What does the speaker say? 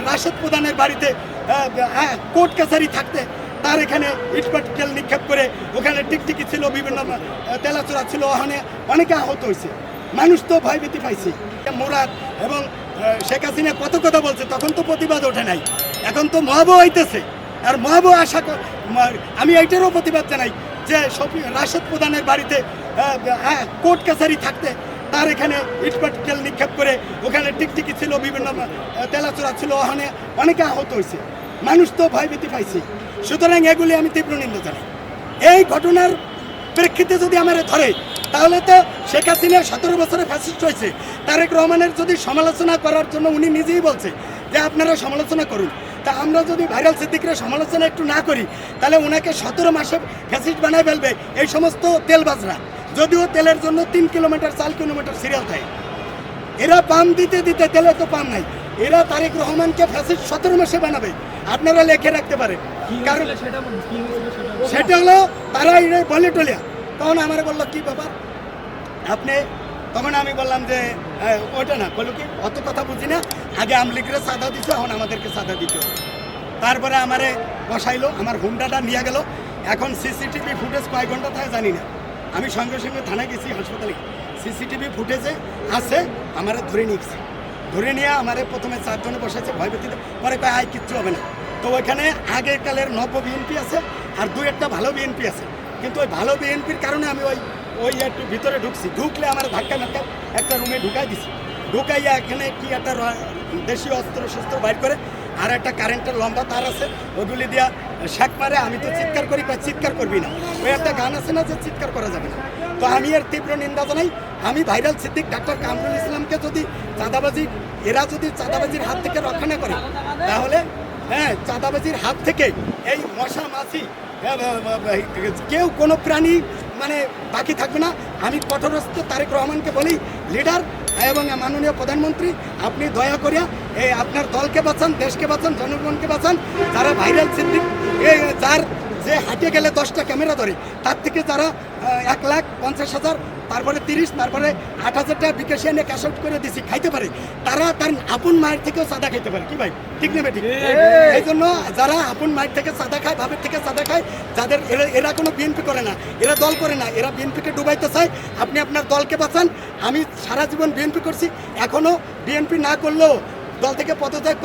রাশেদ প্রধানের বাড়িতে কোর্ট কাছারি থাকতে তার এখানে ইটপাটকেল নিক্ষেপ করে ওখানে টিকটিকি ছিল, বিভিন্ন তেলাচোরা ছিল, ওখানে অনেকে আহত হয়েছে। মানুষ তো ভয়ভীতি পাইছে। মোরাদ এবং শেখ হাসিনা কত কথা বলছে, তখন তো প্রতিবাদ ওঠে নাই। এখন তো মহাবহ হইতেছে, আর মহাবহ আমি এইটারও প্রতিবাদ জানাই যে রাশেদ প্রধানের বাড়িতে কোর্ট কাছারি থাকতে তার এখানে ইটপাটকেল নিক্ষেপ করে ওখানে টিকটিকি ছিল, বিভিন্ন তেলাচোরা ছিল, ওখানে অনেকে আহত হয়েছে। মানুষ তো ভয়ভীতি পাইছে। সুতরাং এগুলি আমি তীব্র নিন্দা জানাই। এই ঘটনার প্রেক্ষিতে যদি আমার ধরে, তাহলে তো শেখ হাসিনা 17 বছরে ফ্যাসিস্ট হয়েছে। তারেক রহমানের যদি সমালোচনা করার জন্য উনি নিজেই বলছে যে আপনারা সমালোচনা করুন, তা আমরা যদি ভাইরাল সিদ্দিকের সমালোচনা একটু না করি, তাহলে ওনাকে 17 মাসে ফ্যাসিস্ট বানায় ফেলবে এই সমস্ত তেলবাজরা। যদিও তেলের জন্য 3 কিলোমিটার 4 কিলোমিটার সিরিয়াল থাকে, এরা পাম দিতে দিতে তেলে তো পাম নাই। এরা তারেক রহমানকে ফ্যাসিস্ট 17 মাসে বানাবে, আপনারা লিখে রাখতে পারেন। কারণ সেটা হলো তারা বলে টলিয়া। তখন আমার বললো কি ব্যাপার আপনি, তখন আমি বললাম যে ওইটা না, বলো কি অত কথা বুঝি না, আগে আমলিগের সাদা দিচ্ছে, এখন আমাদেরকে সাদা দিতে হবে। তারপরে আমারে বসাইলো, আমার হুন্ডাটা নিয়ে গেল। এখন সিসিটিভি ফুটেজ কয়েক ঘন্টা থাকে জানি না, আমি সঙ্গে সঙ্গে থানায় গেছি, হাসপাতালে। সিসিটিভি ফুটেজে আছে, আমারে ধরে নিয়েছে। ধরে নিয়ে আমারে প্রথমে 4 জনে বসাইছে ভয়ভীতিতে, পরে কয় আয় কিচ্ছু হবে না। তো ওইখানে আগেকালের নব্য বিএনপি আছে আর 2-1টা ভালো বিএনপি আছে, কিন্তু ওই ভালো বিএনপির কারণে আমি ওই একটু ভিতরে ঢুকছি। ঢুকলে আমার ধাক্কা একটা রুমে ঢুকাই দিছি। ঢুকাইয়া এখানে কি একটা দেশীয় অস্ত্র শস্ত্র বাইর করে, আর একটা কারেন্টের লম্বা তার আছে, ওগুলি দিয়া শাক মারে। আমি তো চিৎকার করি, চিৎকার করবি না, ওই একটা গান আছে না যে চিৎকার করা যাবে না। তো আমি এর তীব্র নিন্দা জানাই। আমি ভাইরাল সিদ্দিক ডাক্তার কামরুল ইসলামকে যদি এরা যদি চাঁদাবাজির হাত থেকে রক্ষা না করে, তাহলে চাঁদাবাজির হাত থেকে এই মশা মাছি কেউ কোনো প্রাণী মানে বাকি থাকবে না। আমি কঠোরস্থ তারেক রহমানকে বলি, লিডার এবং মাননীয় প্রধানমন্ত্রী, আপনি দয়া করিয়া এই আপনার দলকে বাঁচান, দেশকে বাঁচান, জনগণকে বাঁচান। যারা ভাইরাল সিদ্দিক যার যে হাঁটে গেলে 10টা ক্যামেরা ধরে, তার থেকে যারা 1,50,000, তারপরে 30, তারপরে 8,000 টাকা বিকাশে এনে ক্যাশ আউট করে দিছি খাইতে পারে, তারা তার আপন মায়ের থেকেও চাঁদা খাইতে পারে। কি ভাই, ঠিক না ঠিক? এই জন্য যারা আপন মায়ের থেকে চাঁদা খায়, বাপের থেকে চাঁদা খায়, যাদের এরা কোনো বিএনপি করে না, এরা দল করে না, এরা বিএনপিকে ডুবাইতে চায়। আপনি আপনার দলকে বাঁচান। আমি সারা জীবন বিএনপি করছি, এখনও বিএনপি না করলেও দল থেকে পদত্যাগ